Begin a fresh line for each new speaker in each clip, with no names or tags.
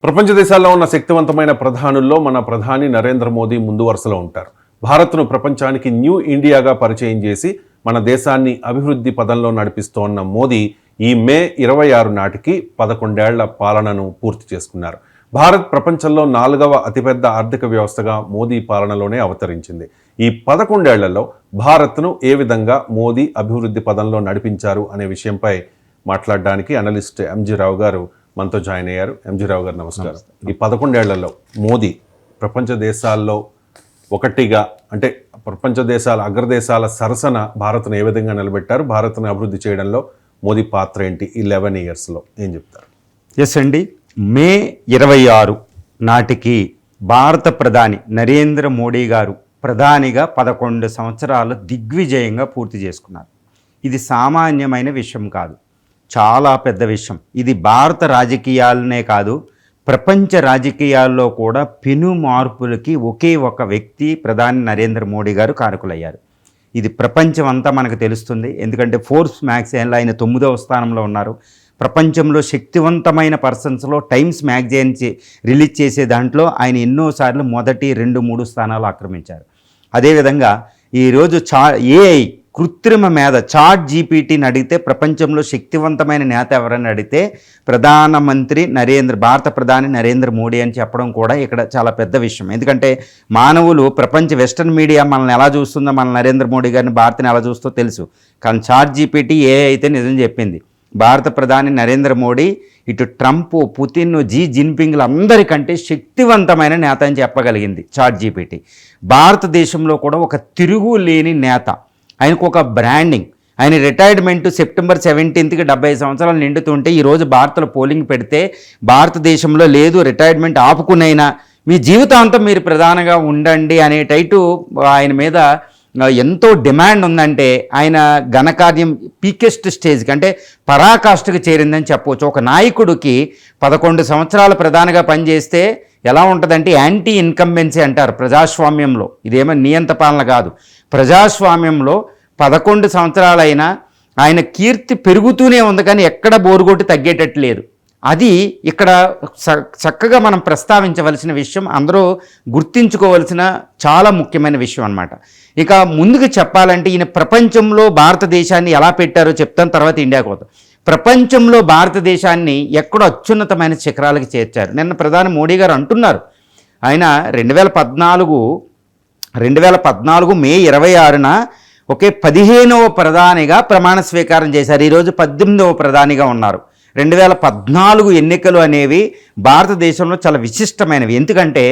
ప్రపంచ దేశాల్లో ఉన్న శక్తివంతమైన ప్రధానుల్లో మన ప్రధాని నరేంద్ర మోదీ ముందు వరుసలో ఉంటారు. భారత్ను ప్రపంచానికి న్యూ ఇండియాగా పరిచయం చేసి మన దేశాన్ని అభివృద్ధి పదంలో నడిపిస్తోన్న మోదీ ఈ మే 26 నాటికి 11 ఏళ్ల పాలనను పూర్తి చేసుకున్నారు. భారత్ ప్రపంచంలో 4వ అతిపెద్ద ఆర్థిక వ్యవస్థగా మోదీ పాలనలోనే అవతరించింది. ఈ 11 ఏళ్లలో భారత్ను ఏ విధంగా మోదీ అభివృద్ధి పదంలో నడిపించారు అనే విషయంపై మాట్లాడడానికి అనలిస్ట్ ఎంజీ రావు గారు మనతో జాయిన్ అయ్యారు. ఎంజీ రావు గారు నమస్కారం. ఈ 11 ఏళ్లలో మోదీ ప్రపంచ దేశాల్లో ఒకటిగా, అంటే ప్రపంచ దేశాల అగ్రదేశాల సరసన భారత్ను ఏ విధంగా నిలబెట్టారు, భారత్ను అభివృద్ధి చేయడంలో మోదీ పాత్ర ఏంటి ఈ 11 ఇయర్స్లో ఏం చెప్తారు?
ఎస్ అండి, మే 26 నాటికి భారత ప్రధాని నరేంద్ర మోడీ గారు ప్రధానిగా 11 సంవత్సరాలు దిగ్విజయంగా పూర్తి చేసుకున్నారు. ఇది సామాన్యమైన విషయం కాదు, చాలా పెద్ద విషయం. ఇది భారత రాజకీయాలనే కాదు, ప్రపంచ రాజకీయాల్లో కూడా పెను మార్పులకి ఒకే ఒక వ్యక్తి ప్రధాని నరేంద్ర మోడీ గారు కారకులయ్యారు. ఇది ప్రపంచం అంతా మనకు తెలుస్తుంది. ఎందుకంటే ఫోర్బ్స్ మ్యాగజైన్లో ఆయన 9వ స్థానంలో ఉన్నారు. ప్రపంచంలో శక్తివంతమైన పర్సన్స్లో టైమ్స్ మ్యాగజైన్ రిలీజ్ చేసే దాంట్లో ఆయన ఎన్నోసార్లు మొదటి 2-3 స్థానాలు ఆక్రమించారు. అదేవిధంగా ఈరోజు ఏఐ కృత్రిమ మేధ చాట్ జీపీటీని అడిగితే ప్రపంచంలో శక్తివంతమైన నేత ఎవరని అడిగితే భారత ప్రధాని నరేంద్ర మోడీ అని చెప్పడం కూడా ఇక్కడ చాలా పెద్ద విషయం. ఎందుకంటే మానవులు ప్రపంచ వెస్టర్న్ మీడియా మనల్ని ఎలా చూస్తుందో, మన నరేంద్ర మోడీ గారిని భారత్ని ఎలా చూస్తుందో తెలుసు. కానీ చాట్ జీపీటీ ఏఐ అయితే నిజం చెప్పింది. భారత ప్రధాని నరేంద్ర మోడీ ఇటు ట్రంప్, పుతిన్, జీ జిన్పింగ్లు అందరికంటే శక్తివంతమైన నేత అని చెప్పగలిగింది చాట్ జీపీటీ. భారతదేశంలో కూడా ఒక తిరుగులేని నేత, ఆయనకు ఒక బ్రాండింగ్. ఆయన రిటైర్మెంట్ సెప్టెంబర్ 17కి 70 సంవత్సరాలు నిండుతుంటే ఈరోజు భారత్లో పోలింగ్ పెడితే భారతదేశంలో లేదు, రిటైర్మెంట్ ఆపుకునైనా మీ జీవితాంతం మీరు ప్రధానంగా ఉండండి అనే టైటు ఆయన మీద ఎంతో డిమాండ్ ఉందంటే ఆయన ఘనకార్యం పీకెస్ట్ స్టేజ్కి, అంటే పరాకాష్ఠకు చేరిందని చెప్పవచ్చు. ఒక నాయకుడికి 11 సంవత్సరాల ప్రధానిగా పనిచేస్తే ఎలా ఉంటుందంటే యాంటీ ఇన్కంబెన్సీ అంటారు ప్రజాస్వామ్యంలో. ఇదేమో నియంత పాలన కాదు. ప్రజాస్వామ్యంలో 11 సంవత్సరాలైనా ఆయన కీర్తి పెరుగుతూనే ఉంది, కానీ ఎక్కడ బోరుగొట్టి తగ్గేటట్టు లేదు. అది ఇక్కడ చక్కగా మనం ప్రస్తావించవలసిన విషయం, అందరూ గుర్తించుకోవలసిన చాలా ముఖ్యమైన విషయం అన్నమాట. ఇక ముందుకు చెప్పాలంటే ఈయన ప్రపంచంలో భారతదేశాన్ని ఎలా పెట్టారో చెప్తాను, తర్వాత ఇండియాకు పోతాం. ప్రపంచంలో భారతదేశాన్ని ఎక్కడో అత్యున్నతమైన శిఖరాలకు చేర్చారు. నిన్న ప్రధాని మోడీ గారు అంటున్నారు, ఆయన 2014 మే 26న 15వ ప్రధానిగా ప్రమాణ స్వీకారం చేశారు. ఈరోజు 18వ ప్రధానిగా ఉన్నారు. 2014 ఎన్నికలు అనేవి భారతదేశంలో చాలా విశిష్టమైనవి. ఎందుకంటే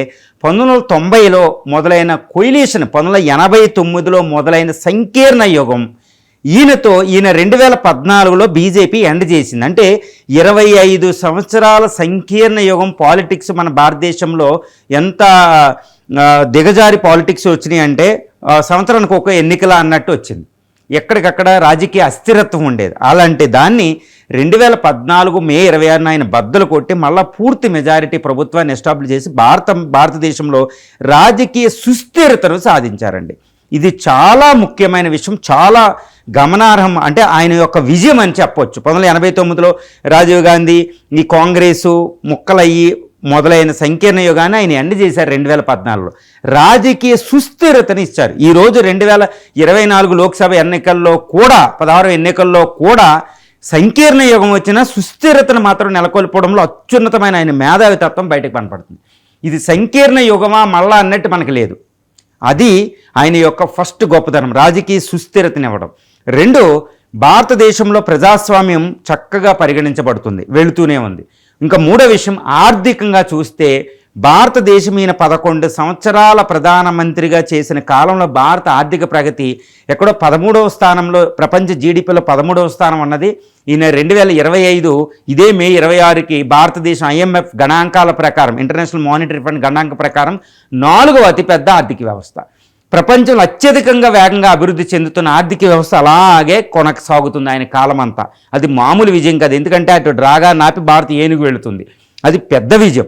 1990లో మొదలైన కొయిలేషన్, 1989లో మొదలైన సంకీర్ణ యుగం ఈయన 2014లో బీజేపీ ఎండ్ చేసింది. అంటే 25 సంవత్సరాల సంకీర్ణ యుగం పాలిటిక్స్ మన భారతదేశంలో ఎంత దిగజారి పాలిటిక్స్ వచ్చినాయి అంటే సంవత్సరానికి ఒక ఎన్నికల అన్నట్టు వచ్చింది. ఎక్కడికక్కడ రాజకీయ అస్థిరత్వం ఉండేది. అలాంటి దాన్ని 2014 మే 26న ఆయన బద్దలు కొట్టి మళ్ళా పూర్తి మెజారిటీ ప్రభుత్వాన్ని ఎస్టాబ్లిష్ చేసి భారతదేశంలో రాజకీయ సుస్థిరతను సాధించారండి. ఇది చాలా ముఖ్యమైన విషయం, చాలా గమనార్హం. అంటే ఆయన యొక్క విజయం అని చెప్పొచ్చు. 1989లో రాజీవ్ గాంధీ ఈ కాంగ్రెసు ముక్కలయ్యి మొదలైన సంకీర్ణ యుగాన్ని ఆయన ఎండ్ చేశారు. 2014లో రాజకీయ సుస్థిరతని ఇచ్చారు. ఈరోజు 2024 లోక్సభ ఎన్నికల్లో కూడా 16 ఎన్నికల్లో కూడా సంకీర్ణ యుగం వచ్చిన సుస్థిరతను మాత్రం నెలకొల్పడంలో అత్యున్నతమైన ఆయన మేధావితత్వం బయటకు కనపడుతుంది. ఇది సంకీర్ణ యుగమా మళ్ళా అన్నట్టు మనకు లేదు. అది ఆయన యొక్క ఫస్ట్ గొప్పతనం, రాజకీయ సుస్థిరతనివ్వడం. 2, భారతదేశంలో ప్రజాస్వామ్యం చక్కగా పరిగణించబడుతుంది, వెళుతూనే ఉంది. ఇంకా 3వ విషయం, ఆర్థికంగా చూస్తే భారతదేశం ఈయన 11 సంవత్సరాల ప్రధానమంత్రిగా చేసిన కాలంలో భారత ఆర్థిక ప్రగతి ఎక్కడో 13వ స్థానంలో, ప్రపంచ జీడిపిలో 13వ స్థానం అన్నది ఈయన 2025 ఇదే మే 26కి భారతదేశం IMF గణాంకాల ప్రకారం, ఇంటర్నేషనల్ మానిటరీ ఫండ్ గణాంక ప్రకారం 4వ అతిపెద్ద ఆర్థిక వ్యవస్థ. ప్రపంచంలో అత్యధికంగా వేగంగా అభివృద్ధి చెందుతున్న ఆర్థిక వ్యవస్థ అలాగే కొనసాగుతుంది ఆయన కాలం అంతా. అది మామూలు విజయం కాదు, ఎందుకంటే అటు డ్రాగా నాపి భారత్ ఏనుగు వెళుతుంది. అది పెద్ద విజయం.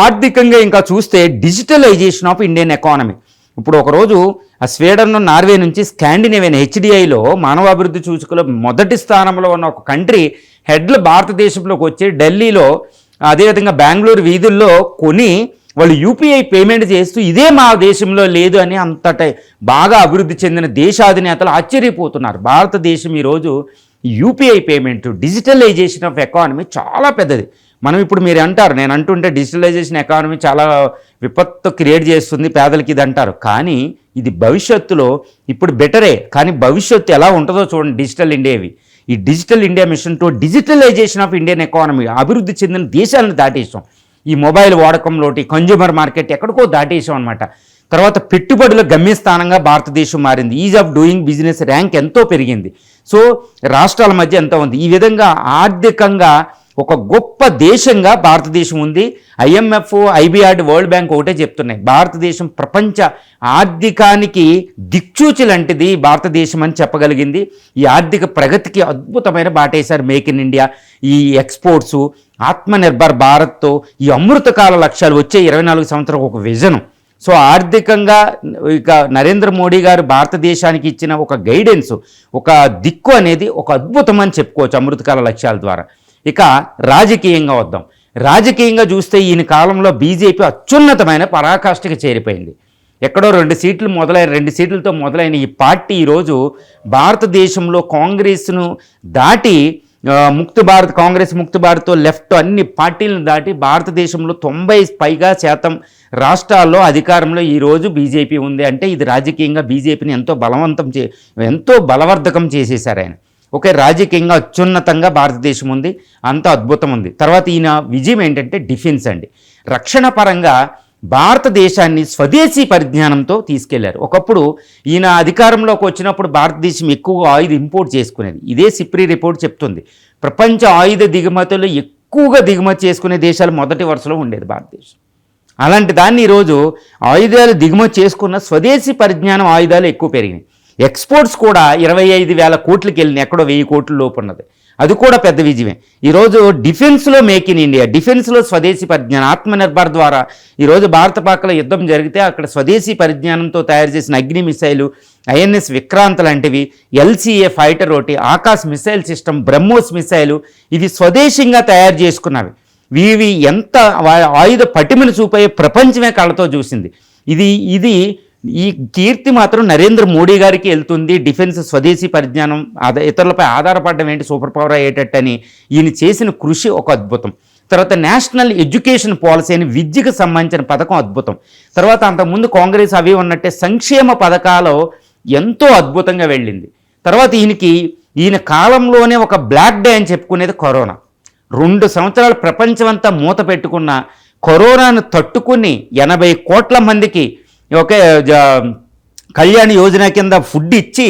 ఆర్థికంగా ఇంకా చూస్తే డిజిటలైజేషన్ ఆఫ్ ఇండియన్ ఎకానమీ. ఇప్పుడు ఒకరోజు ఆ స్వీడన్, నార్వే నుంచి స్కాండినేవియన్ HDIలో మానవాభివృద్ధి సూచికలో మొదటి స్థానంలో ఉన్న ఒక కంట్రీ హెడ్లు భారతదేశంలోకి వచ్చి ఢిల్లీలో అదేవిధంగా బెంగళూరు వీధుల్లో కొని వాళ్ళు యూపీఐ పేమెంట్ చేస్తూ ఇదే మా దేశంలో లేదు అని అంతట బాగా అభివృద్ధి చెందిన దేశాధినేతలు ఆశ్చర్యపోతున్నారు. భారతదేశం ఈరోజు UPI payment, digitalization of economy చాలా పెద్దది. మనం ఇప్పుడు మీరు అంటారు, నేను అంటుంటే డిజిటలైజేషన్ ఎకానమీ చాలా విపత్తు క్రియేట్ చేస్తుంది పేదలకి ఇది అంటారు, కానీ ఇది భవిష్యత్తులో ఇప్పుడు బెటరే, కానీ భవిష్యత్తు ఎలా ఉంటుందో చూడండి. డిజిటల్ ఇండియావి, ఈ డిజిటల్ ఇండియా మిషన్తో డిజిటలైజేషన్ ఆఫ్ ఇండియన్ ఎకానమీ అభివృద్ధి చెందిన దేశాలను దాటేసాం. ఈ మొబైల్ వాడకంలోటి కన్జ్యూమర్ మార్కెట్ ఎక్కడికో దాటేసాం అనమాట. తర్వాత పెట్టుబడుల గమ్యస్థానంగా భారతదేశం మారింది. Is of doing business rank ఎంతో పెరిగింది. సో రాష్ట్రాల మధ్య ఎంతో ఉంది. ఈ విధంగా ఆర్థికంగా ఒక గొప్ప దేశంగా భారతదేశం ఉంది. IMF, IBRD, వరల్డ్ బ్యాంక్ ఒకటే చెప్తున్నాయి, భారతదేశం ప్రపంచ ఆర్థికానికి దిక్సూచి లాంటిది భారతదేశం అని చెప్పగలిగింది. ఈ ఆర్థిక ప్రగతికి అద్భుతమైన బాటేశారు మేక్ ఇన్ ఇండియా, ఈ ఎక్స్పోర్ట్స్, ఆత్మనిర్భర్ భారత్తో ఈ అమృతకాల లక్ష్యాలు, వచ్చే 24 సంవత్సరాలకు ఒక విజను. సో ఆర్థికంగా ఇక నరేంద్ర మోడీ గారు భారతదేశానికి ఇచ్చిన ఒక గైడెన్స్, ఒక దిక్కు అనేది ఒక అద్భుతం అని చెప్పుకోవచ్చు అమృతకాల లక్ష్యాల ద్వారా. ఇక రాజకీయంగా వద్దాం. రాజకీయంగా చూస్తే ఈయన కాలంలో బీజేపీ అత్యున్నతమైన పరాకాష్ఠకి చేరిపోయింది. ఎక్కడో 2 సీట్లతో మొదలైన ఈ పార్టీ ఈరోజు భారతదేశంలో కాంగ్రెస్ను దాటి ముక్త భారత్, కాంగ్రెస్ ముక్త భారత్తో లెఫ్ట్ అన్ని పార్టీలను దాటి భారతదేశంలో 90% రాష్ట్రాల్లో అధికారంలో ఈరోజు బీజేపీ ఉంది. అంటే ఇది రాజకీయంగా బీజేపీని ఎంతో బలవర్ధకం చేసేశారు ఆయన. ఓకే, రాజకీయంగా అత్యున్నతంగా భారతదేశం ఉంది, అంత అద్భుతం ఉంది. తర్వాత ఈయన విజయం ఏంటంటే డిఫెన్స్ అండి. రక్షణ పరంగా భారతదేశాన్ని స్వదేశీ పరిజ్ఞానంతో తీసుకెళ్లారు. ఒకప్పుడు ఈయన అధికారంలోకి వచ్చినప్పుడు భారతదేశం ఎక్కువగా ఆయుధ ఇంపోర్ట్ చేసుకునేది. ఇదే సిప్రీ రిపోర్ట్ చెప్తుంది, ప్రపంచ ఆయుధ దిగుమతులు ఎక్కువగా దిగుమతి చేసుకునే దేశాలు మొదటి వరుసలో ఉండేది భారతదేశం. అలాంటి దాన్ని ఈరోజు ఆయుధాలు దిగుమతి చేసుకున్న స్వదేశీ పరిజ్ఞానం ఆయుధాలు ఎక్కువ పెరిగినాయి. ఎక్స్పోర్ట్స్ కూడా 25,000 కోట్లకి వెళ్ళినాయి, ఎక్కడో 1000 కోట్ల లోపు ఉన్నది, అది కూడా పెద్ద విజయమే. ఈరోజు డిఫెన్స్లో మేక్ ఇన్ ఇండియా, డిఫెన్స్లో స్వదేశీ పరిజ్ఞానం, ఆత్మనిర్భర్ ద్వారా ఈరోజు భారత పాకల యుద్ధం జరిగితే అక్కడ స్వదేశీ పరిజ్ఞానంతో తయారు చేసిన అగ్ని మిసైలు, INS విక్రాంత్ లాంటివి, LCA ఫైటర్ ఒకటి, Akash missile system, BrahMos missile, ఇవి స్వదేశీయంగా తయారు చేసుకున్నవి. ఇవి ఎంత ఆయుధ పటిమను చూపే ప్రపంచమే కళ్ళతో చూసింది. ఇది ఈ కీర్తి మాత్రం నరేంద్ర మోడీ గారికి వెళ్తుంది. డిఫెన్స్ స్వదేశీ పరిజ్ఞానం, ఇతరులపై ఆధారపడడం ఏంటి సూపర్ పవర్ అయ్యేటట్టని ఈయన చేసిన కృషి ఒక అద్భుతం. తర్వాత నేషనల్ ఎడ్యుకేషన్ పాలసీ అని విద్యకు సంబంధించిన పథకం అద్భుతం. తర్వాత అంతకుముందు కాంగ్రెస్ అవి ఉన్నట్టే సంక్షేమ పథకాలు ఎంతో అద్భుతంగా వెళ్ళింది. తర్వాత ఈయన కాలంలోనే ఒక బ్లాక్ డే అని చెప్పుకునేది కరోనా. 2 సంవత్సరాలు ప్రపంచమంతా మూత పెట్టుకున్న కరోనాను తట్టుకుని 80 కోట్ల మందికి ఒకే కళ్యాణ్ యోజన కింద ఫుడ్ ఇచ్చి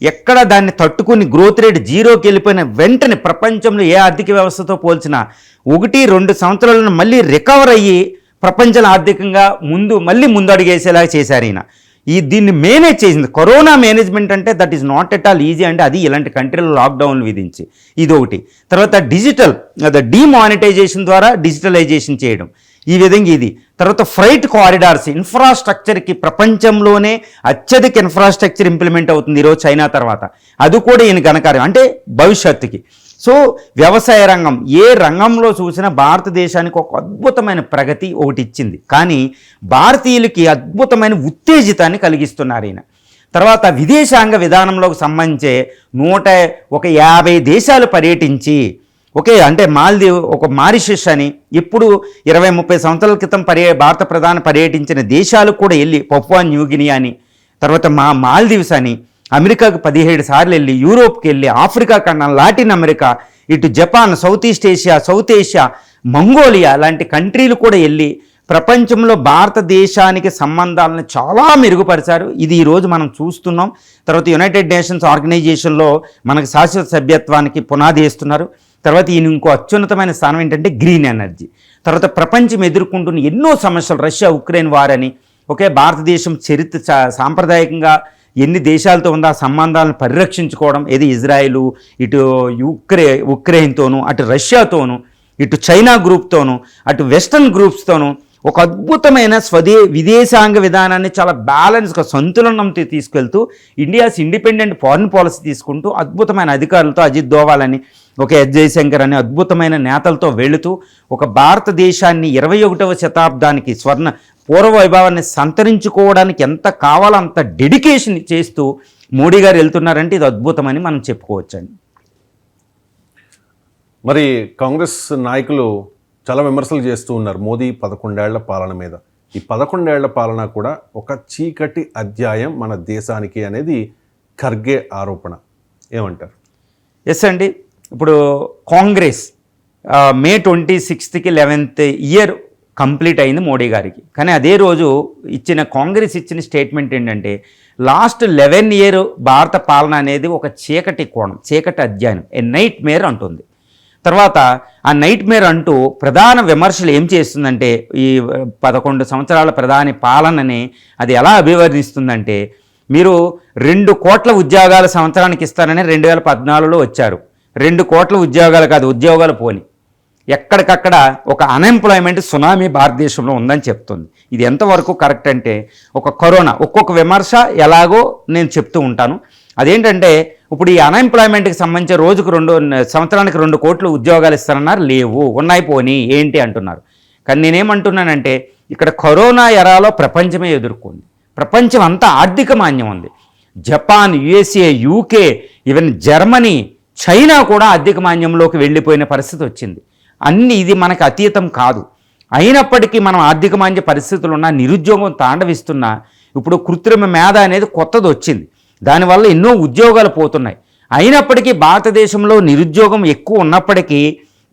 ఎక్కడ దాన్ని తట్టుకుని గ్రోత్ రేట్ 0కి వెళ్ళిపోయిన వెంటనే ప్రపంచంలో ఏ ఆర్థిక వ్యవస్థతో పోల్చినా 1-2 సంవత్సరాలను మళ్ళీ రికవర్ అయ్యి ప్రపంచంలో ఆర్థికంగా మళ్ళీ ముందు అడిగేసేలా చేశారు ఈయన. దీన్ని మేనేజ్ చేసింది. కరోనా మేనేజ్మెంట్ అంటే that is not at all easy. అంటే అది ఇలాంటి కంట్రీలో లాక్డౌన్లు విధించి ఇది ఒకటి. తర్వాత డిజిటల్ డిమానిటైజేషన్ ద్వారా డిజిటలైజేషన్ చేయడం, ఈ విధంగా ఇది. తర్వాత ఫ్రైట్ కారిడార్స్, ఇన్ఫ్రాస్ట్రక్చర్కి ప్రపంచంలోనే అత్యధిక ఇన్ఫ్రాస్ట్రక్చర్ ఇంప్లిమెంట్ అవుతుంది ఈరోజు చైనా తర్వాత, అది కూడా ఈయన ఘనకార్యం అంటే భవిష్యత్తుకి. సో వ్యవసాయ రంగం, ఏ రంగంలో చూసినా భారతదేశానికి ఒక అద్భుతమైన ప్రగతి ఒకటి ఇచ్చింది, కానీ భారతీయులకి అద్భుతమైన ఉత్తేజితాన్ని కలిగిస్తున్నారు ఈయన. తర్వాత విదేశాంగ విధానంలోకి సంబంధించే 150 దేశాలు పర్యటించి, ఓకే అంటే మారిషస్ అని ఇప్పుడు 20-30 సంవత్సరాల క్రితం భారత ప్రధాని పర్యటించిన దేశాలు కూడా వెళ్ళి, పపువా న్యూగిని అని, తర్వాత మాల్దీవ్స్ అని, అమెరికాకు 17 సార్లు వెళ్ళి, యూరోప్కి వెళ్ళి, ఆఫ్రికా ఖండం, లాటిన్ అమెరికా, ఇటు జపాన్, సౌత్ ఏషియా, మంగోలియా లాంటి కంట్రీలు కూడా వెళ్ళి ప్రపంచంలో భారతదేశానికి సంబంధాలను చాలా మెరుగుపరిచారు. ఇది ఈరోజు మనం చూస్తున్నాం. తర్వాత యునైటెడ్ నేషన్స్ ఆర్గనైజేషన్లో మనకు శాశ్వత సభ్యత్వానికి పునాది వేస్తున్నారు. తర్వాత ఈయన ఇంకో అత్యున్నతమైన స్థానం ఏంటంటే గ్రీన్ ఎనర్జీ. తర్వాత ప్రపంచం ఎదుర్కొంటున్న ఎన్నో సమస్యలు, రష్యా ఉక్రెయిన్ వార్ అని, ఓకే భారతదేశం సాంప్రదాయకంగా ఎన్ని దేశాలతో ఉందో ఆ సంబంధాలను పరిరక్షించుకోవడం, ఏది ఇజ్రాయిలు, ఇటు ఉక్రెయిన్తోనూ, అటు రష్యాతోనూ, ఇటు చైనా గ్రూప్తోనూ, అటు వెస్టర్న్ గ్రూప్స్తోనూ ఒక అద్భుతమైన విదేశాంగ విధానాన్ని చాలా బ్యాలెన్స్గా సంతులనంతో తీసుకెళ్తూ ఇండియాస్ ఇండిపెండెంట్ ఫారిన్ పాలసీ తీసుకుంటూ అద్భుతమైన అధికారులతో అజిత్ దోవాల్ అని ఒక ఎస్ జయశంకర్ అని అద్భుతమైన నేతలతో వెళుతూ ఒక భారతదేశాన్ని 21వ శతాబ్దానికి పూర్వ వైభవాన్ని సంతరించుకోవడానికి ఎంత కావాలో అంత డెడికేషన్ చేస్తూ మోడీ గారు వెళ్తున్నారంటే ఇది అద్భుతమని మనం చెప్పుకోవచ్చండి.
మరి కాంగ్రెస్ నాయకులు చాలా విమర్శలు చేస్తూ ఉన్నారు మోదీ 11 ఏళ్ల పాలన మీద. ఈ 11 ఏళ్ల పాలన కూడా ఒక చీకటి అధ్యాయం మన దేశానికి అనేది ఖర్గే ఆరోపణ. ఏమంటారు?
ఎస్ అండి, ఇప్పుడు కాంగ్రెస్ మే 26కి 11th ఇయర్ కంప్లీట్ అయింది మోడీ గారికి. కానీ అదే రోజు కాంగ్రెస్ ఇచ్చిన స్టేట్మెంట్ ఏంటంటే లాస్ట్ 11 year భారత పాలన అనేది ఒక చీకటి కోణం, చీకటి అధ్యాయం, ఏ నైట్ మేర్ అంటుంది. తర్వాత ఆ నైట్ మేర్ అంటూ ప్రధాన విమర్శలు ఏం చేస్తుందంటే ఈ 11 సంవత్సరాల ప్రధాని పాలనని అది ఎలా అభివర్ణిస్తుందంటే, మీరు 2 కోట్ల ఉద్యోగాల సంవత్సరానికి ఇస్తారని 2014లో వచ్చారు. 2 కోట్ల ఉద్యోగాలు కాదు, ఉద్యోగాలు పోని ఎక్కడికక్కడ ఒక అన్ఎంప్లాయ్మెంట్ సునామీ భారతదేశంలో ఉందని చెప్తుంది. ఇది ఎంతవరకు కరెక్ట్ అంటే ఒక కరోనా, ఒక్కొక్క విమర్శ ఎలాగో నేను చెప్తూ ఉంటాను. అదేంటంటే ఇప్పుడు ఈ అన్ఎంప్లాయ్మెంట్కి సంబంధించి రోజుకు సంవత్సరానికి 2 కోట్లు ఉద్యోగాలు ఇస్తారన్నారు, లేవు, ఉన్నాయి పోనీ ఏంటి అంటున్నారు. కానీ నేనేమంటున్నానంటే ఇక్కడ కరోనా ఎరాలో ప్రపంచమే ఎదుర్కొంది. ప్రపంచం అంతా ఆర్థిక మాంద్యం ఉంది. Japan, USA, UK, even Germany, China కూడా ఆర్థిక మాంద్యంలోకి వెళ్ళిపోయిన పరిస్థితి వచ్చింది. ఇది మనకు అతీతం కాదు. అయినప్పటికీ మనం ఆర్థిక మాంద్య పరిస్థితులు ఉన్న నిరుద్యోగం తాండవిస్తున్నా ఇప్పుడు కృత్రిమ మేధ అనేది కొత్తది వచ్చింది. దానివల్ల ఎన్నో ఉద్యోగాలు పోతున్నాయి. అయినప్పటికీ భారతదేశంలో నిరుద్యోగం ఎక్కువ ఉన్నప్పటికీ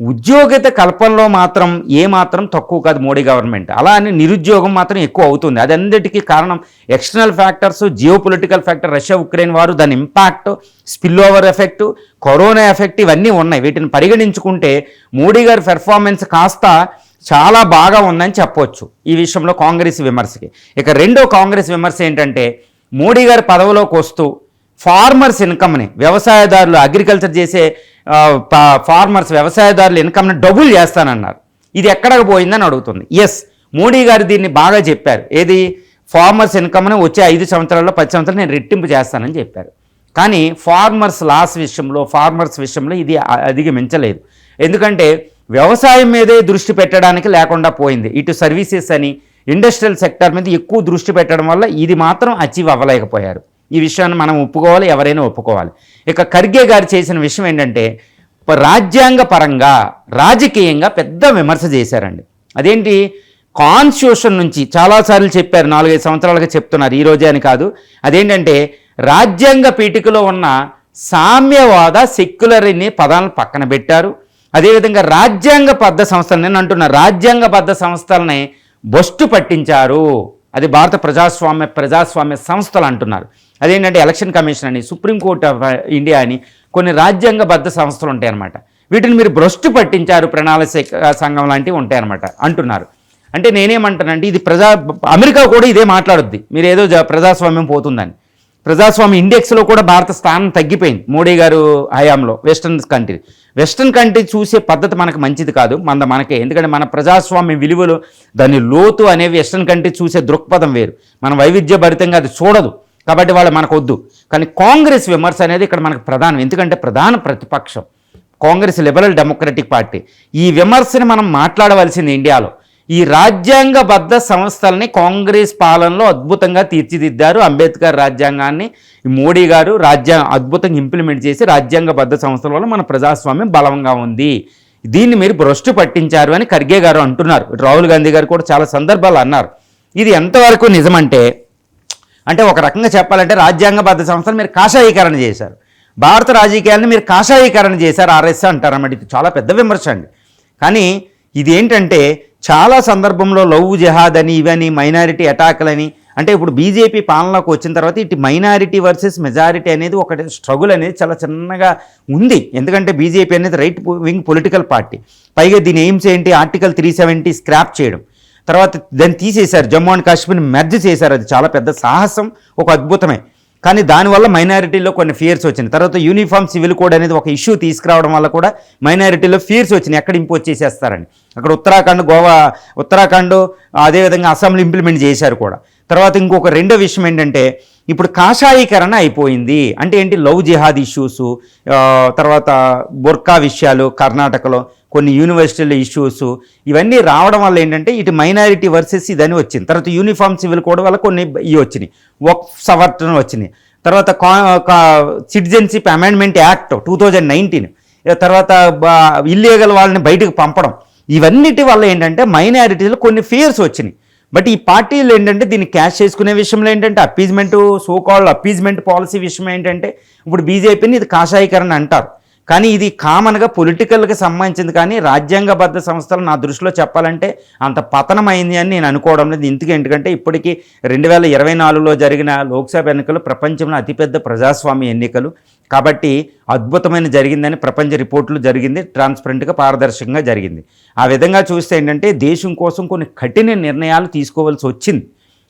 ఉద్యోగిత కల్పనలో మాత్రం ఏమాత్రం తక్కువ కాదు మోడీ గవర్నమెంట్. అలా అని నిరుద్యోగం మాత్రం ఎక్కువ అవుతుంది. అది అందరికీ కారణం external factors, geo political factor, Russia Ukraine వారు, దాని impact, spill over effect, corona effect ఇవన్నీ ఉన్నాయి. వీటిని పరిగణించుకుంటే మోడీ గారి పెర్ఫార్మెన్స్ కాస్త చాలా బాగా ఉందని చెప్పవచ్చు ఈ విషయంలో కాంగ్రెస్ విమర్శకి. ఇక రెండో కాంగ్రెస్ విమర్శ ఏంటంటే మోడీ గారి పదవిలోకి వస్తూ ఫార్మర్స్ ఇన్కమ్ని, వ్యవసాయదారులు అగ్రికల్చర్ చేసే ఫార్మర్స్ వ్యవసాయదారుల ఇన్కమ్ని డబుల్ చేస్తానన్నారు. ఇది ఎక్కడికి పోయిందని అడుగుతుంది. ఎస్, మోడీ గారు దీన్ని బాగా చెప్పారు. ఏది? ఫార్మర్స్ ఇన్కమ్ని వచ్చే 5 సంవత్సరాల్లో 10 సంవత్సరాలు నేను రెట్టింపు చేస్తానని చెప్పారు. కానీ ఫార్మర్స్ విషయంలో ఇది అధిగమించలేదు. ఎందుకంటే వ్యవసాయం మీదే దృష్టి పెట్టడానికి లేకుండా పోయింది. ఇటు సర్వీసెస్ అని ఇండస్ట్రియల్ సెక్టర్ మీద ఎక్కువ దృష్టి పెట్టడం వల్ల ఇది మాత్రం అచీవ్ అవ్వలేకపోయారు. ఈ విషయాన్ని మనం ఒప్పుకోవాలి, ఎవరైనా ఒప్పుకోవాలి. ఇక ఖర్గే గారు చేసిన విషయం ఏంటంటే రాజ్యాంగ పరంగా రాజకీయంగా పెద్ద విమర్శ చేశారండి. అదేంటి? కాన్స్టిట్యూషన్ నుంచి చాలాసార్లు చెప్పారు, 4-5 సంవత్సరాలుగా చెప్తున్నారు, ఈ రోజే అని కాదు. అదేంటంటే రాజ్యాంగ పీఠికలో ఉన్న సామ్యవాద, సెక్యులర్ అనే పదాలను పక్కన పెట్టారు. అదేవిధంగా రాజ్యాంగబద్ధ సంస్థలు, నేను అంటున్నా రాజ్యాంగబద్ధ సంస్థలని బొస్టు పట్టించారు. అది భారత ప్రజాస్వామ్య సంస్థలు అంటున్నారు. అదేంటంటే ఎలక్షన్ కమిషన్ అని, సుప్రీంకోర్టు ఆఫ్ ఇండియా అని కొన్ని రాజ్యాంగబద్ధ సంస్థలు ఉంటాయన్నమాట. వీటిని మీరు భ్రష్టు పట్టించారు, ప్రణాళిక సంఘం లాంటివి ఉంటాయన్నమాట అంటున్నారు. అంటే నేనేమంటానంటే ఇది అమెరికా కూడా ఇదే మాట్లాడుద్ది, మీరు ఏదో ప్రజాస్వామ్యం పోతుందని. ప్రజాస్వామ్య ఇండెక్స్లో కూడా భారత స్థానం తగ్గిపోయింది మోడీ గారు హయాంలో. వెస్టర్న్ కంట్రీ చూసే పద్ధతి మనకు మంచిది కాదు, మనకే. ఎందుకంటే మన ప్రజాస్వామ్య విలువలు, దాని లోతు అనేవి వెస్టర్న్ కంట్రీ చూసే దృక్పథం వేరు. మన వైవిధ్యభరితంగా అది చూడదు, కాబట్టి వాళ్ళు మనకు వద్దు. కానీ కాంగ్రెస్ విమర్శ అనేది ఇక్కడ మనకు ప్రధానం. ఎందుకంటే ప్రధాన ప్రతిపక్షం కాంగ్రెస్, లిబరల్ డెమోక్రటిక్ పార్టీ. ఈ విమర్శని మనం మాట్లాడవలసింది ఇండియాలో. ఈ రాజ్యాంగబద్ధ సంస్థల్ని కాంగ్రెస్ పాలనలో అద్భుతంగా తీర్చిదిద్దారు. అంబేద్కర్ రాజ్యాంగాన్ని మోడీ గారు అద్భుతంగా ఇంప్లిమెంట్ చేసి రాజ్యాంగబద్ధ సంస్థల వల్ల మన ప్రజాస్వామ్యం బలంగా ఉంది, దీన్ని మీరు భ్రష్టు పట్టించారు అని ఖర్గే గారు అంటున్నారు. రాహుల్ గాంధీ గారు కూడా చాలా సందర్భాలు అన్నారు. ఇది ఎంతవరకు నిజమంటే, ఒక రకంగా చెప్పాలంటే రాజ్యాంగబద్ధ సంస్థలు మీరు కాషాయీకరణ చేశారు, భారత రాజకీయాలను మీరు కాషాయీకరణ చేశారు, ఆర్ఎస్ అంటారన్నమాట. ఇది చాలా పెద్ద విమర్శ అండి. కానీ ఇది ఏంటంటే చాలా సందర్భంలో లవ్ జెహాద్ అని, ఇవని, మైనారిటీ అటాక్లని, అంటే ఇప్పుడు బీజేపీ పాలనలోకి వచ్చిన తర్వాత ఇటు మైనారిటీ వర్సెస్ మెజారిటీ అనేది ఒక స్ట్రగుల్ అనేది చాలా చిన్నగా ఉంది. ఎందుకంటే బీజేపీ అనేది రైట్ వింగ్ పొలిటికల్ పార్టీ. పైగా దీని ఎయిమ్స్ ఏంటి? ఆర్టికల్ 370 స్క్రాప్ చేయడం. తర్వాత దాన్ని తీసేశారు, జమ్మూ అండ్ కాశ్మీర్ని మెర్జ్ చేశారు. అది చాలా పెద్ద సాహసం, ఒక అద్భుతమే. కానీ దానివల్ల మైనారిటీలో కొన్ని ఫియర్స్ వచ్చినాయి. తర్వాత యూనిఫామ్ సివిల్ కోడ్ అనేది ఒక ఇష్యూ తీసుకురావడం వల్ల కూడా మైనారిటీలో ఫియర్స్ వచ్చినాయి, ఎక్కడ ఇంపోజ్ చేసేస్తారని. అక్కడ ఉత్తరాఖండ్ అదేవిధంగా అస్సాంలో ఇంప్లిమెంట్ చేశారు కూడా. తర్వాత ఇంకొక రెండో విషయం ఏంటంటే ఇప్పుడు కాషాయీకరణ అయిపోయింది. అంటే ఏంటి, లవ్ జిహాద్ ఇష్యూస్, తర్వాత బుర్కా విషయాలు, కర్ణాటకలో కొన్ని యూనివర్సిటీల ఇష్యూస్, ఇవన్నీ రావడం వల్ల ఏంటంటే ఇటు మైనారిటీ వర్సెస్ ఇదని వచ్చింది. తర్వాత యూనిఫామ్ సివిల్ కోడ్ వల్ల కొన్ని ఇవి వచ్చినాయి, వక్ఫ్ సవరణ వచ్చినాయి. తర్వాత సిటిజన్షిప్ అమెండ్మెంట్ యాక్ట్ 2019, తర్వాత ఇల్లీగల్ వాళ్ళని బయటకు పంపడం, ఇవన్నిటి వల్ల ఏంటంటే మైనారిటీలో కొన్ని ఫియర్స్ వచ్చినాయి. బట్ ఈ పార్టీలు ఏంటంటే దీన్ని క్యాష్ చేసుకునే విషయంలో ఏంటంటే అప్పీజ్మెంట్ పాలసీ విషయం ఏంటంటే ఇప్పుడు బీజేపీని ఇది కాషాయీకరణ అంటారు, కానీ ఇది కామన్గా పొలిటికల్కి సంబంధించింది. కానీ రాజ్యాంగబద్ధ సంస్థలు నా దృష్టిలో చెప్పాలంటే అంత పతనమైంది అని నేను అనుకోవడం లేదు. ఎందుకంటే ఇప్పటికీ 2024లో జరిగిన లోక్సభ ఎన్నికలు ప్రపంచంలో అతిపెద్ద ప్రజాస్వామ్య ఎన్నికలు కాబట్టి అద్భుతమైన జరిగిందని ప్రపంచ రిపోర్టులు జరిగింది, ట్రాన్స్పరెంట్గా పారదర్శకంగా జరిగింది. ఆ విధంగా చూస్తే ఏంటంటే దేశం కోసం కొన్ని కఠిన నిర్ణయాలు తీసుకోవాల్సి వచ్చింది.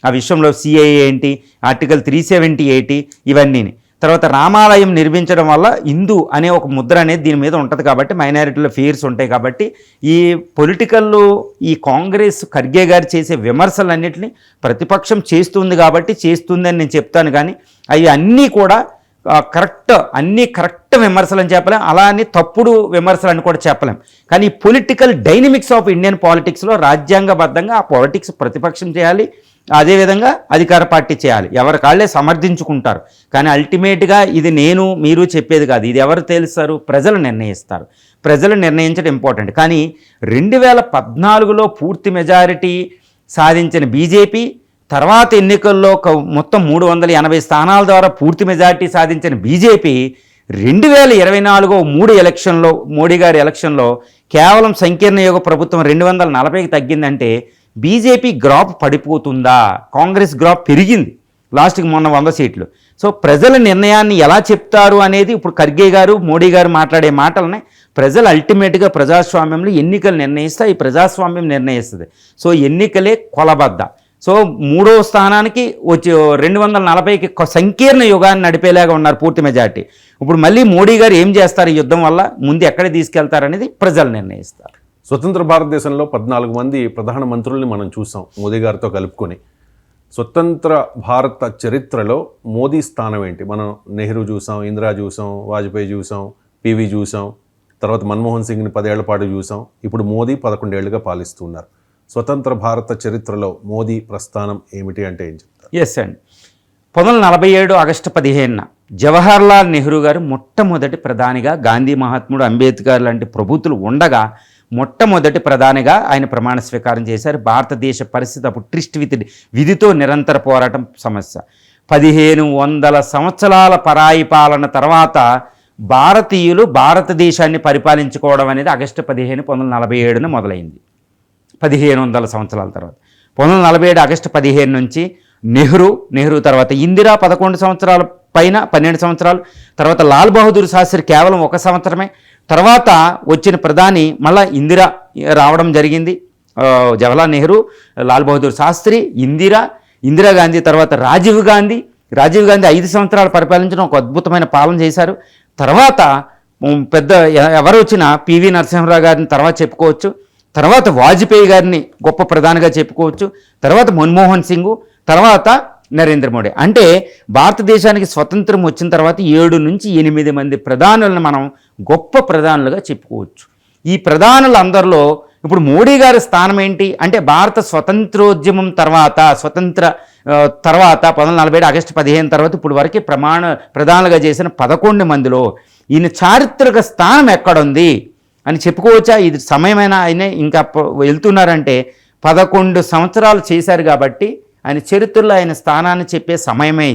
ఆ విషయంలో సిఏఏ ఏంటి, ఆర్టికల్ 370 ఇవన్నీ. తర్వాత రామాలయం నిర్మించడం వల్ల హిందూ అనే ఒక ముద్ర అనేది దీని మీద ఉంటుంది కాబట్టి మైనారిటీలో ఫియర్స్ ఉంటాయి కాబట్టి ఈ పొలిటికల్లో ఈ కాంగ్రెస్ ఖర్గే గారు చేసే విమర్శలన్నింటినీ ప్రతిపక్షం చేస్తుంది కాబట్టి చేస్తుందని నేను చెప్తాను. కానీ అవి అన్నీ కూడా కరెక్ట్ విమర్శలు అని చెప్పలేం, అలా అని తప్పుడు విమర్శలు అని కూడా చెప్పలేం. కానీ పొలిటికల్ డైనమిక్స్ ఆఫ్ ఇండియన్ పాలిటిక్స్లో రాజ్యాంగబద్ధంగా ఆ పాలిటిక్స్ ప్రతిపక్షం చేయాలి, అదేవిధంగా అధికార పార్టీ చేయాలి. ఎవరి కాళ్ళే సమర్థించుకుంటారు. కానీ అల్టిమేట్గా ఇది మీరు చెప్పేది కాదు, ఇది ఎవరు తెలుస్తారు, ప్రజలు నిర్ణయిస్తారు. ప్రజలు నిర్ణయించడం ఇంపార్టెంట్. కానీ 2014లో పూర్తి మెజారిటీ సాధించిన బీజేపీ, తర్వాత ఎన్నికల్లో మొత్తం 380 స్థానాల ద్వారా పూర్తి మెజారిటీ సాధించిన బీజేపీ 2024 మోడీ గారి ఎలక్షన్లో కేవలం సంకీర్ణ యోగ ప్రభుత్వం 240కి తగ్గిందంటే బీజేపీ గ్రాఫ్ పడిపోతుందా? కాంగ్రెస్ గ్రాఫ్ పెరిగింది లాస్ట్కి మొన్న 100 సీట్లు. సో ప్రజల నిర్ణయాన్ని ఎలా చెప్తారు అనేది ఇప్పుడు ఖర్గే గారు మోడీ గారు మాట్లాడే మాటలనే ప్రజలు అల్టిమేట్గా ప్రజాస్వామ్యంలో ఎన్నికలు నిర్ణయిస్తే ఈ ప్రజాస్వామ్యం నిర్ణయిస్తుంది. సో ఎన్నికలే కొలబద్ద. సో 3వ స్థానానికి వచ్చి 240కి సంకీర్ణ యుగాన్ని నడిపేలాగా ఉన్నారు పూర్తి మెజార్టీ. ఇప్పుడు మళ్ళీ మోడీ గారు ఏం చేస్తారు ఈ యుద్ధం వల్ల, ముందు ఎక్కడ తీసుకెళ్తారనేది ప్రజలు నిర్ణయిస్తారు.
స్వతంత్ర భారతదేశంలో 14 మంది ప్రధానమంత్రుల్ని మనం చూసాం మోదీ గారితో కలుపుకొని. స్వతంత్ర భారత చరిత్రలో మోదీ స్థానం ఏంటి? మనం నెహ్రూ చూసాం, ఇందిరా చూసాం, వాజ్పేయి చూసాం, పివి చూసాం, తర్వాత మన్మోహన్ సింగ్ని 10 ఏళ్ల పాటు చూసాం. ఇప్పుడు మోదీ 11 ఏళ్లుగా పాలిస్తున్నారు. స్వతంత్ర భారత చరిత్రలో మోదీ ప్రస్థానం ఏమిటి అంటే ఏం చెప్తారు?
ఎస్ అండి, 1947 ఆగస్టు 15న జవహర్లాల్ నెహ్రూ గారు మొట్టమొదటి ప్రధానిగా, గాంధీ మహాత్ముడు అంబేద్కర్ లాంటి ప్రభుత్వలు ఉండగా మొట్టమొదటి ప్రధానిగా ఆయన ప్రమాణ స్వీకారం చేశారు. భారతదేశ పరిస్థితి అప్పుడు ట్రిస్ట్ విధితో నిరంతర పోరాటం సమస్య. 1500 సంవత్సరాల పరాయి పాలన తర్వాత భారతీయులు భారతదేశాన్ని పరిపాలించుకోవడం అనేది ఆగస్టు 15, 1947 మొదలైంది. 1500 సంవత్సరాల తర్వాత 1947 ఆగస్టు 15 నుంచి నెహ్రూ తర్వాత ఇందిరా 11 సంవత్సరాల పైన 12 సంవత్సరాలు, తర్వాత లాల్ బహదూర్ శాస్త్రి కేవలం 1 సంవత్సరమే, తర్వాత వచ్చిన ప్రధాని మళ్ళా ఇందిరా రావడం జరిగింది. జవహర్లాల్ నెహ్రూ, లాల్ బహదూర్ శాస్త్రి, ఇందిరాగాంధీ, తర్వాత రాజీవ్ గాంధీ 5 సంవత్సరాలు పరిపాలించడం ఒక అద్భుతమైన పాలన చేశారు. తర్వాత పెద్ద ఎవరు వచ్చినా పివి నరసింహరావు గారిని తర్వాత చెప్పుకోవచ్చు, తర్వాత వాజ్పేయి గారిని గొప్ప ప్రధానిగా చెప్పుకోవచ్చు, తర్వాత మన్మోహన్ సింగ్, తర్వాత నరేంద్ర మోడీ. అంటే భారతదేశానికి స్వతంత్రం వచ్చిన తర్వాత 7 నుంచి 8 మంది ప్రధానులను మనం గొప్ప ప్రధానులుగా చెప్పుకోవచ్చు. ఈ ప్రధానులందరిలో ఇప్పుడు మోడీ గారి స్థానం ఏంటి అంటే భారత స్వతంత్రోద్యమం తర్వాత 1947 ఆగస్టు 15 తర్వాత ఇప్పుడు వరకు ప్రధానులుగా చేసిన 11 మందిలో ఈయన చారిత్రక స్థానం ఎక్కడుంది అని చెప్పుకోవచ్చా? ఇది సమయమైనా ఆయన ఇంకా వెళ్తున్నారంటే 11 సంవత్సరాలు చేశారు కాబట్టి ఆయన చరిత్రలో ఆయన స్థానాన్ని చెప్పే సమయమే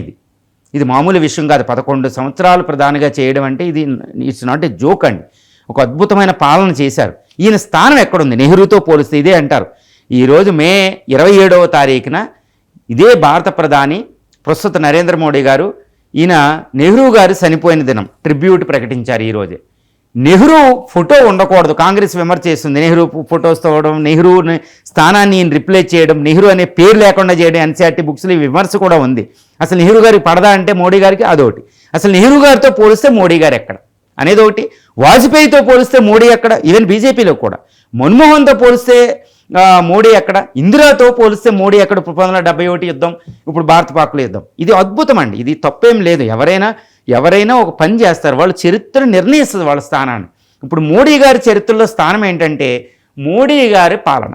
ఇది మామూలు విషయం కాదు. 11 సంవత్సరాలు ప్రధానిగా చేయడం అంటే ఇది ఇట్స్ నాట్ ఏ జోక్ అండి. ఒక అద్భుతమైన పాలన చేశారు. ఈయన స్థానం ఎక్కడుంది నెహ్రూతో పోలిస్తే? ఇదే అంటారు. ఈరోజు మే 27వ తారీఖున ఇదే భారత ప్రధాని ప్రస్తుత నరేంద్ర మోడీ గారు ఈయన నెహ్రూ గారు చనిపోయిన దినం ట్రిబ్యూట్ ప్రకటించారు. ఈరోజే నెహ్రూ ఫోటో ఉండకూడదు, కాంగ్రెస్ విమర్శ చేస్తుంది. నెహ్రూ ఫోటోస్ తోవడం, నెహ్రూ స్థానాన్ని రిప్లేస్ చేయడం, నెహ్రూ అనే పేరు లేకుండా చేయడం, ఎన్సీఆర్టీ బుక్స్లో విమర్శ కూడా ఉంది. అసలు నెహ్రూ గారికి పడదా అంటే మోడీ గారికి అదొకటి. అసలు నెహ్రూ గారితో పోలిస్తే మోడీ గారు ఎక్కడ అనేది ఒకటి. వాజ్పేయితో పోలిస్తే మోడీ ఎక్కడ, ఈవెన్ బీజేపీలో కూడా. మన్మోహన్తో పోలిస్తే మోడీ ఎక్కడ, ఇందిరాతో పోలిస్తే మోడీ ఎక్కడ. 1971 యుద్ధం, ఇప్పుడు భారత పాక్లో యుద్ధం. ఇది అద్భుతం అండి, ఇది తప్పేం లేదు. ఎవరైనా ఒక పని చేస్తారు, వాళ్ళ చరిత్ర నిర్ణయిస్తుంది వాళ్ళ స్థానాన్ని. ఇప్పుడు మోడీ గారి చరిత్రలో స్థానం ఏంటంటే, మోడీ గారి పాలన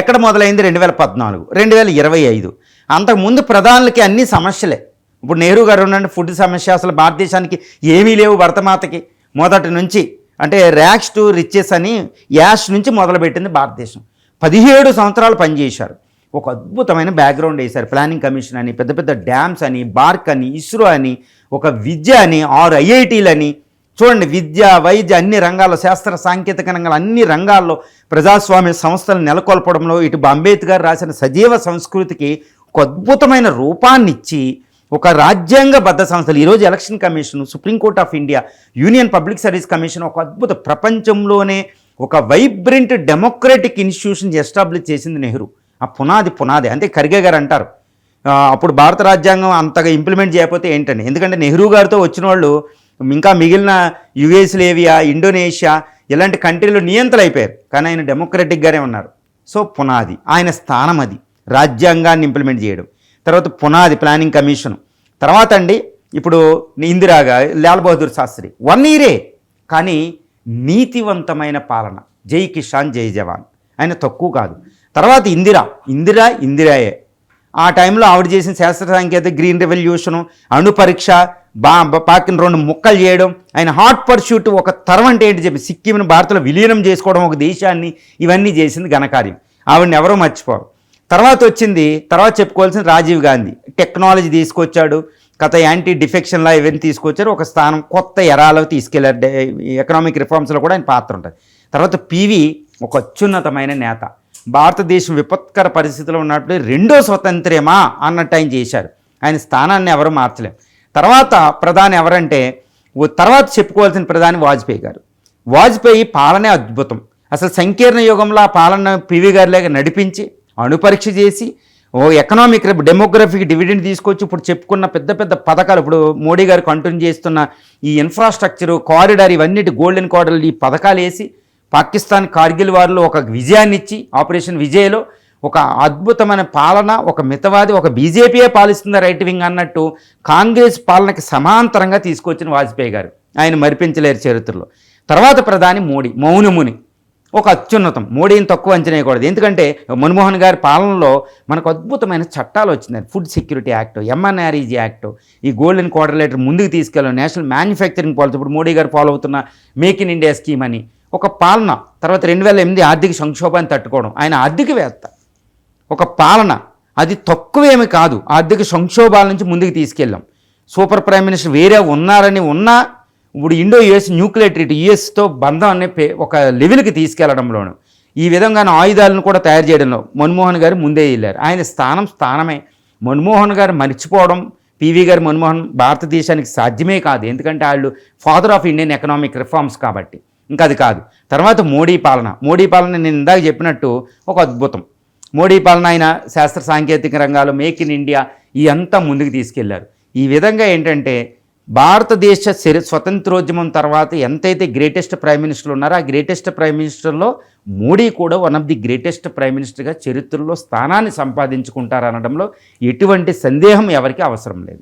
ఎక్కడ మొదలైంది? 2014, 2025. అంతకుముందు ప్రధానులకి అన్ని సమస్యలే. ఇప్పుడు నెహ్రూ గారు ఉండండి, ఫుడ్ సమస్య, అసలు భారతదేశానికి ఏమీ లేవు భరతమాతకి మొదటి నుంచి. అంటే ర్యాక్స్ టు రిచెస్ అని యాష్ నుంచి మొదలుపెట్టింది భారతదేశం. 17 సంవత్సరాలు పనిచేశారు. ఒక అద్భుతమైన బ్యాక్గ్రౌండ్ వేశారు. ప్లానింగ్ కమిషన్ అని, పెద్ద పెద్ద డ్యామ్స్ అని, బార్క్ అని, ఇస్రో అని, ఒక విద్య అని, 6 IITలని. చూడండి, విద్య, వైద్య, అన్ని రంగాల్లో, శాస్త్ర సాంకేతిక రంగాలు, అన్ని రంగాల్లో ప్రజాస్వామ్య సంస్థలు నెలకొల్పడంలో ఇటు అంబేద్కర్ రాసిన సజీవ సంస్కృతికి ఒక అద్భుతమైన రూపాన్ని ఇచ్చి, ఒక రాజ్యాంగబద్ధ సంస్థలు, ఈరోజు election commission, Supreme Court of India, union public service commission, ఒక అద్భుత ప్రపంచంలోనే ఒక వైబ్రెంట్ డెమోక్రటిక్ ఇన్స్టిట్యూషన్ ఎస్టాబ్లిష్ చేసింది నెహ్రూ. ఆ పునాది అంటే ఖర్గే గారు అంటారు, అప్పుడు భారత రాజ్యాంగం అంతగా ఇంప్లిమెంట్ చేయకపోతే ఏంటండి. ఎందుకంటే నెహ్రూ గారితో వచ్చిన వాళ్ళు ఇంకా మిగిలిన యుగోస్లేవియా, ఇండోనేషియా ఇలాంటి కంట్రీలు నియంత్రణ అయిపోయారు, కానీ ఆయన డెమోక్రటిక్గానే ఉన్నారు. సో పునాది ఆయన స్థానం, అది రాజ్యాంగాన్ని ఇంప్లిమెంట్ చేయడం. తర్వాత పునాది ప్లానింగ్ కమిషన్. తర్వాత అండి ఇప్పుడు ఇందిరాగా, లాల్ బహదూర్ శాస్త్రి 1 ఇయరే, కానీ నీతివంతమైన పాలన. జై కిసాన్ జై జవాన్, ఆయన తక్కువ కాదు. తర్వాత ఇందిరాయే. ఆ టైంలో ఆవిడ చేసిన శాస్త్ర సాంకేతిక, గ్రీన్ రెవల్యూషను, అణు పరీక్ష, పాకిని 2 ముక్కలు చేయడం, ఆయన హాట్ పర్ష్యూట్, ఒక తరం అంటే ఏంటి చెప్పి సిక్కింని భారత్లో విలీనం చేసుకోవడం, ఒక దేశాన్ని, ఇవన్నీ చేసింది ఘనకార్యం. ఆవిడని ఎవరో మర్చిపోరు. తర్వాత చెప్పుకోవాల్సిన రాజీవ్ గాంధీ. టెక్నాలజీ తీసుకొచ్చాడు, యాంటీ డిఫెక్షన్ లా ఇవన్నీ తీసుకొచ్చారు, ఒక స్థానం కొత్త ఎరాలో తీసుకెళ్లారు. ఎకనామిక్ రిఫార్మ్స్లో కూడా ఆయన పాత్ర ఉంటుంది. తర్వాత పివి ఒక అత్యున్నతమైన నేత. భారతదేశం విపత్కర పరిస్థితిలో ఉన్నప్పుడు 2వ స్వతంత్రమా అన్నట్టు ఆయన చేశారు. ఆయన స్థానాన్ని ఎవరు మార్చలేం. తర్వాత ప్రధాని ఎవరంటే, తర్వాత చెప్పుకోవాల్సిన ప్రధాని వాజ్పేయి గారు. వాజ్పేయి పాలనే అద్భుతం. అసలు సంకీర్ణ యుగంలో ఆ పాలన పివి గారిలాగా నడిపించి, అణుపరీక్ష చేసి, ఎకనామిక్ డెమోగ్రఫీకి డివిడెండ్ తీసుకొచ్చి, ఇప్పుడు చెప్పుకున్న పెద్ద పెద్ద పథకాలు, ఇప్పుడు మోడీ గారు కంటిన్యూ చేస్తున్న ఈ ఇన్ఫ్రాస్ట్రక్చరు, కారిడార్, ఇవన్నిటి గోల్డెన్ కారిడార్, ఈ పథకాలు వేసి పాకిస్తాన్ కార్గిల్ వారిలో ఒక విజయాన్ని ఇచ్చి, ఆపరేషన్ విజయ్లో ఒక అద్భుతమైన పాలన, ఒక మితవాది, ఒక బీజేపీయే పాలిస్తుంది రైట్ వింగ్ అన్నట్టు కాంగ్రెస్ పాలనకి సమాంతరంగా తీసుకొచ్చిన వాజ్పేయి గారు. ఆయన మరిపించలేరు చరిత్రలో. తర్వాత ప్రధాని మోడీ, మౌనముని, ఒక అత్యున్నతం. మోడీని తక్కువ అంచనా వేయకూడదు. ఎందుకంటే మన్మోహన్ గారి పాలనలో మనకు అద్భుతమైన చట్టాలు వచ్చినాయి. Food security act, MNREG act, ఈ గోల్డెన్ క్వాడ్రిలేటర్ ముందుకు తీసుకెళ్ళాం, నేషనల్ మ్యానుఫ్యాక్చరింగ్ పాలసీ, ఇప్పుడు మోడీ గారు ఫాలో అవుతున్న మేక్ ఇన్ ఇండియా స్కీమ్ అని ఒక పాలన. తర్వాత 2008 ఆర్థిక సంక్షోభాన్ని తట్టుకోవడం, ఆయన ఆర్థికవేత్త. ఒక పాలన అది తక్కువేమి కాదు. ఆర్థిక సంక్షోభాల నుంచి ముందుకు తీసుకెళ్ళాం. సూపర్ ప్రైమ్ మినిస్టర్ వేరే ఉన్నా ఇప్పుడు ఇండో US న్యూక్లియర్ ట్రీటీ, యుఎస్తో బంధం అనే ఒక లెవెల్కి తీసుకెళ్లడంలోను, ఈ విధంగా ఆయుధాలను కూడా తయారు చేయడంలో మన్మోహన్ గారు ముందే వెళ్ళారు. ఆయన స్థానమే. మన్మోహన్ గారు మర్చిపోవడం, పివి గారు మన్మోహన్ భారతదేశానికి సాధ్యమే కాదు. ఎందుకంటే వాళ్ళు father of Indian economic reforms కాబట్టి. ఇంకా అది కాదు. తర్వాత మోడీ పాలన నేను ఇందాక చెప్పినట్టు ఒక అద్భుతం. మోడీ పాలన ఆయన శాస్త్ర సాంకేతిక రంగాలు, మేక్ ఇన్ ఇండియా, ఇదంతా ముందుకు తీసుకెళ్లారు. ఈ విధంగా ఏంటంటే భారతదేశ స్వతంత్రోద్యమం తర్వాత ఎంతైతే గ్రేటెస్ట్ ప్రైమ్ మినిస్టర్లు ఉన్నారో, ఆ గ్రేటెస్ట్ ప్రైమ్ మినిస్టర్లో మోడీ కూడా one of the greatest prime మినిస్టర్గా చరిత్రలో స్థానాన్ని సంపాదించుకుంటారనడంలో ఎటువంటి సందేహం ఎవరికి అవసరం లేదు.